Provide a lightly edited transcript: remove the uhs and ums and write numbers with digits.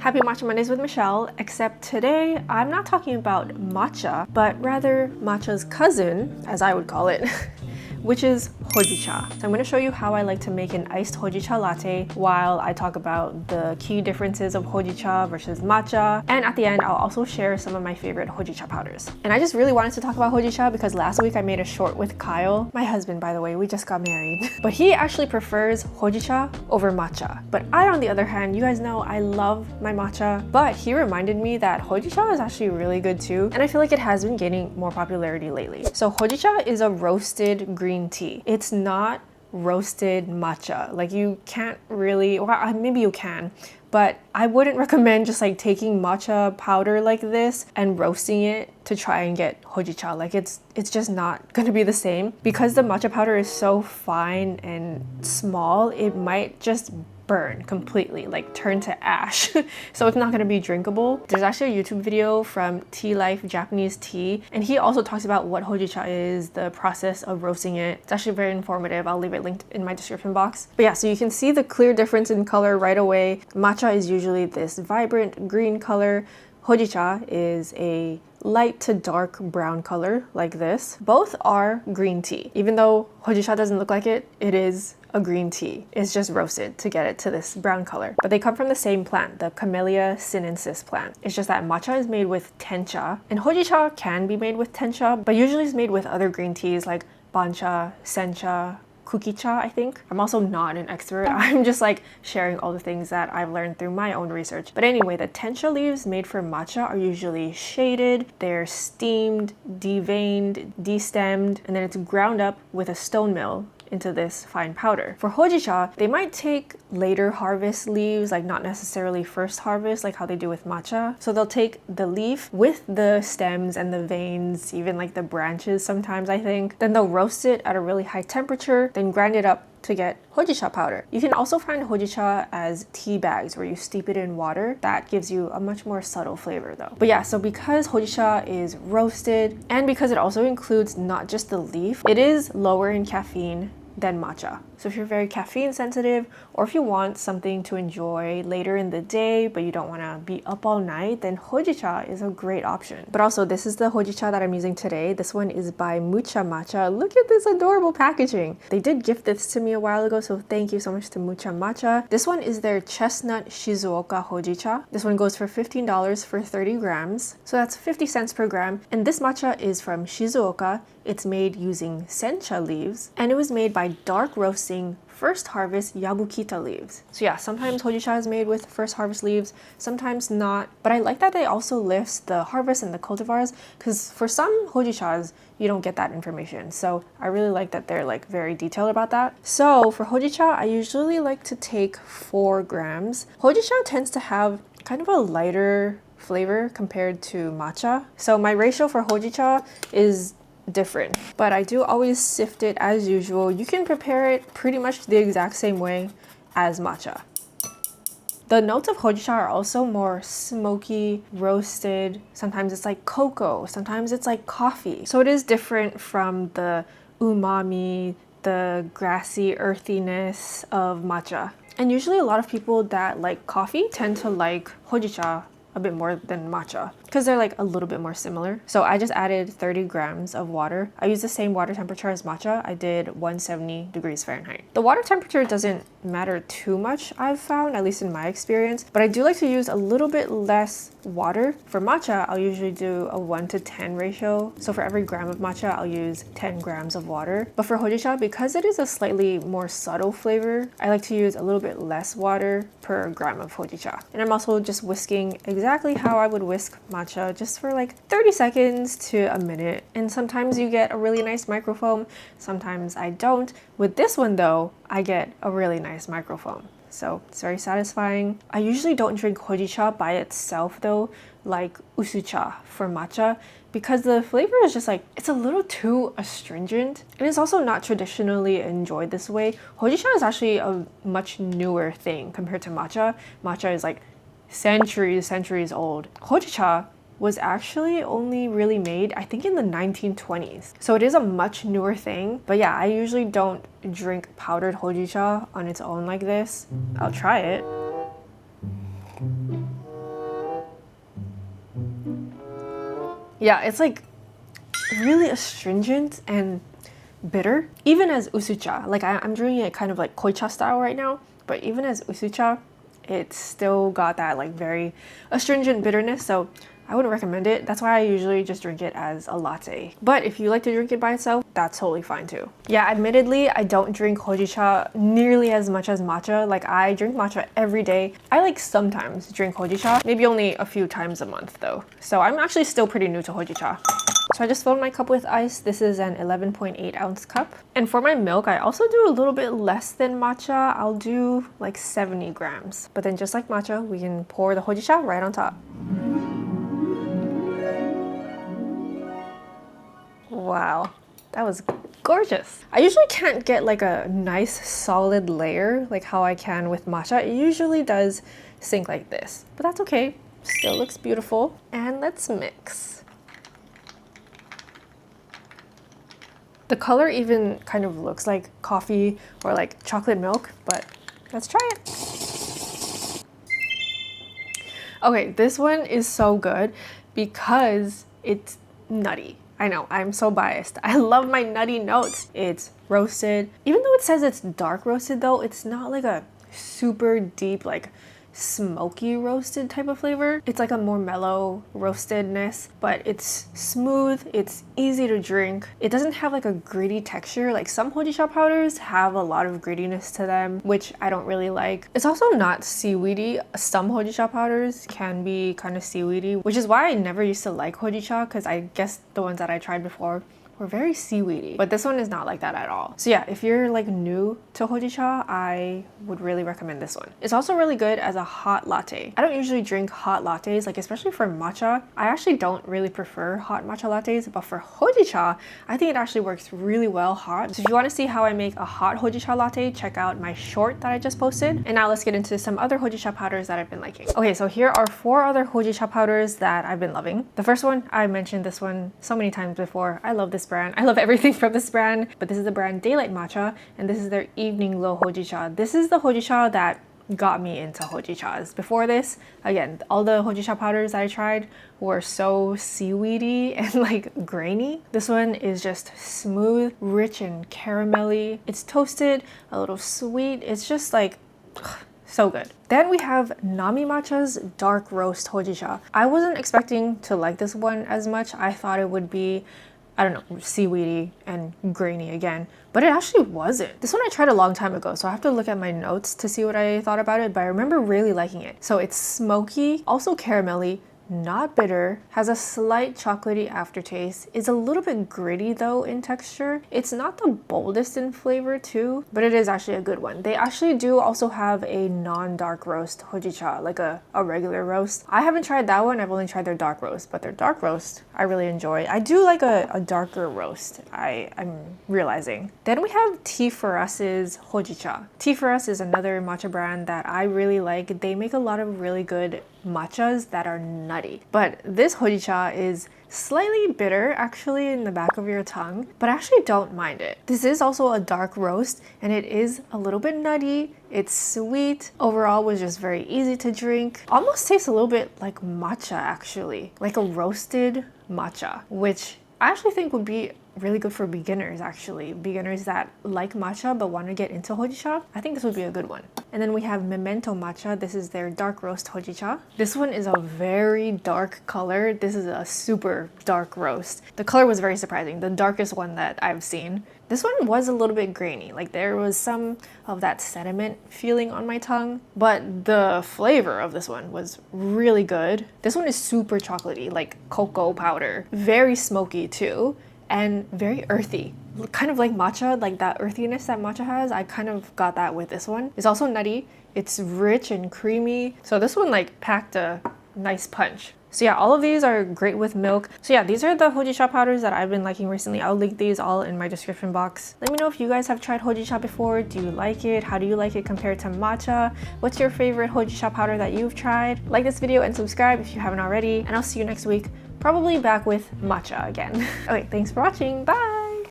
Happy Matcha Mondays with Michelle, except today I'm not talking about matcha, but rather matcha's cousin, as I would call it, which is HOJICHA. So I'm going to show you how I like to make an iced HOJICHA latte while I talk about the key differences of HOJICHA versus matcha. And at the end, I'll also share some of my favorite HOJICHA powders. And I just really wanted to talk about HOJICHA because last week I made a short with Kyle, my husband, by the way, we just got married. But he actually prefers HOJICHA over matcha. But I, on the other hand, you guys know I love my matcha, but he reminded me that HOJICHA is actually really good too. And I feel like it has been gaining more popularity lately. So HOJICHA is a roasted green tea. It's not roasted matcha. Like you can't really, well, maybe you can, but I wouldn't recommend just like taking matcha powder like this and roasting it to try and get HOJICHA. Like it's just not gonna be the same. Because the matcha powder is so fine and small, it might just burn completely, like turn to ash. So it's not gonna be drinkable. There's actually a YouTube video from Tea Life Japanese Tea, and he also talks about what HOJICHA is, the process of roasting it. It's actually very informative. I'll leave it linked in my description box. But yeah, so you can see the clear difference in color right away. Matcha is usually this vibrant green color. HOJICHA is a light to dark brown color like this. Both are green tea. Even though HOJICHA doesn't look like it, it is a green tea. It's just roasted to get it to this brown color. But they come from the same plant, the Camellia sinensis plant. It's just that matcha is made with tencha, and HOJICHA can be made with tencha, but usually it's made with other green teas like bancha, sencha, kukicha, I think. I'm also not an expert. I'm just like sharing all the things that I've learned through my own research. But anyway, the tencha leaves made for matcha are usually shaded, they're steamed, deveined, destemmed, and then it's ground up with a stone mill into this fine powder. For HOJICHA, they might take later harvest leaves, like not necessarily first harvest, like how they do with matcha. So they'll take the leaf with the stems and the veins, even like the branches sometimes, I think. Then they'll roast it at a really high temperature, then grind it up to get HOJICHA powder. You can also find HOJICHA as tea bags where you steep it in water. That gives you a much more subtle flavor though. But yeah, so because HOJICHA is roasted and because it also includes not just the leaf, it is lower in caffeine than matcha. So if you're very caffeine sensitive, or if you want something to enjoy later in the day but you don't want to be up all night, then HOJICHA is a great option. But also, this is the HOJICHA that I'm using today. This one is by Mucha Matcha. Look at this adorable packaging. They did gift this to me a while ago, so thank you so much to Mucha Matcha. This one is their chestnut Shizuoka HOJICHA. This one goes for $15 for 30 grams. So that's 50 cents per gram. And this matcha is from Shizuoka. It's made using sencha leaves, and it was made by dark roasting first harvest Yabukita leaves. So yeah, sometimes HOJICHA is made with first harvest leaves, sometimes not. But I like that they also list the harvest and the cultivars, because for some HOJICHAs, you don't get that information. So I really like that they're like very detailed about that. So for HOJICHA, I usually like to take 4 grams. HOJICHA tends to have kind of a lighter flavor compared to matcha. So my ratio for HOJICHA is different, but I do always sift it as usual. You can prepare it pretty much the exact same way as matcha. The notes of HOJICHA are also more smoky, roasted. Sometimes it's like cocoa, sometimes it's like coffee. So it is different from the umami, the grassy earthiness of matcha. And usually a lot of people that like coffee tend to like HOJICHA a bit more than matcha because they're like a little bit more similar. So I just added 30 grams of water. I used the same water temperature as matcha. I did 170 degrees Fahrenheit. The water temperature doesn't matter too much, I've found, at least in my experience, but I do like to use a little bit less water. For matcha, I'll usually do a 1:10 ratio. So for every gram of matcha, I'll use 10 grams of water. But for HOJICHA, because it is a slightly more subtle flavor, I like to use a little bit less water per gram of HOJICHA. And I'm also just whisking exactly how I would whisk matcha, just for like 30 seconds to a minute. And sometimes you get a really nice microfoam, sometimes I don't. With this one though, I get a really nice microfoam. So it's very satisfying. I usually don't drink HOJICHA by itself though, like usucha for matcha, because the flavor is just like, it's a little too astringent. And it's also not traditionally enjoyed this way. HOJICHA is actually a much newer thing compared to matcha. Matcha is like centuries old. HOJICHA was actually only really made, I think, in the 1920s. So it is a much newer thing. But yeah, I usually don't drink powdered HOJICHA on its own like this. I'll try it. Yeah, it's like really astringent and bitter. Even as usucha, like I'm drinking it kind of like koicha style right now, but even as usucha, it's still got that like very astringent bitterness. So I wouldn't recommend it. That's why I usually just drink it as a latte. But if you like to drink it by itself, that's totally fine too. Yeah, admittedly, I don't drink hojicha nearly as much as matcha. Like I drink matcha every day. I like sometimes drink hojicha, maybe only a few times a month though. So I'm actually still pretty new to hojicha. So I just filled my cup with ice. This is an 11.8 ounce cup. And for my milk, I also do a little bit less than matcha. I'll do like 70 grams. But then just like matcha, we can pour the hojicha right on top. Wow, that was gorgeous. I usually can't get like a nice solid layer like how I can with matcha. It usually does sink like this, but that's okay. Still looks beautiful. And let's mix. The color even kind of looks like coffee or like chocolate milk, but let's try it. Okay, this one is so good because it's nutty. I know, I'm so biased. I love my nutty notes. It's roasted. Even though it says it's dark roasted though, it's not like a super deep, like smoky roasted type of flavor. It's like a more mellow roastedness, but it's smooth, it's easy to drink. It doesn't have like a gritty texture. Like some hojicha powders have a lot of grittiness to them, which I don't really like. It's also not seaweedy. Some hojicha powders can be kind of seaweedy, which is why I never used to like hojicha, because I guess the ones that I tried before were very seaweedy, but this one is not like that at all. So yeah, if you're like new to hojicha, I would really recommend this one. It's also really good as a hot latte. I don't usually drink hot lattes, like especially for matcha. I actually don't really prefer hot matcha lattes, but for hojicha, I think it actually works really well hot. So if you want to see how I make a hot hojicha latte, check out my short that I just posted. And now let's get into some other hojicha powders that I've been liking. Okay, so here are 4 other hojicha powders that I've been loving. The first one, I mentioned this one so many times before. I love this brand. I love everything from this brand, but this is the brand Daylight Matcha, and this is their Evening Low Hojicha. This is the hojicha that got me into hojichas. Before this, again, all the hojicha powders I tried were so seaweedy and like grainy. This one is just smooth, rich and caramelly. It's toasted, a little sweet. It's just like so good. Then we have Nami Matcha's Dark Roast Hojicha. I wasn't expecting to like this one as much. I thought it would be, I don't know, seaweedy and grainy again, but it actually wasn't. This one I tried a long time ago, so I have to look at my notes to see what I thought about it, but I remember really liking it. So it's smoky, also caramelly, not bitter, has a slight chocolatey aftertaste, is a little bit gritty though in texture. It's not the boldest in flavor too, but it is actually a good one. They actually do also have a non-dark roast hojicha, like a regular roast. I haven't tried that one, I've only tried their dark roast, but their dark roast I really enjoy. I do like a darker roast, I'm realizing. Then we have Tea for Us's hojicha. Tea for Us is another matcha brand that I really like. They make a lot of really good matchas that are nutty. But this hojicha is slightly bitter actually in the back of your tongue, but I actually don't mind it. This is also a dark roast and it is a little bit nutty. It's sweet. Overall was just very easy to drink. Almost tastes a little bit like matcha actually, like a roasted matcha, which I actually think would be really good for beginners actually. Beginners that like matcha but want to get into hojicha, I think this would be a good one. And then we have Memento Matcha. This is their dark roast hojicha. This one is a very dark color. This is a super dark roast. The color was very surprising, the darkest one that I've seen. This one was a little bit grainy, like there was some of that sediment feeling on my tongue, but the flavor of this one was really good. This one is super chocolatey, like cocoa powder. Very smoky too, and very earthy. Kind of like matcha, like that earthiness that matcha has, I kind of got that with this one. It's also nutty, it's rich and creamy. So this one like packed a nice punch. So yeah, all of these are great with milk. So yeah, these are the hojicha powders that I've been liking recently. I'll link these all in my description box. Let me know if you guys have tried hojicha before. Do you like it? How do you like it compared to matcha? What's your favorite hojicha powder that you've tried? Like this video and subscribe if you haven't already. And I'll see you next week, probably back with matcha again. Okay, thanks for watching. Bye!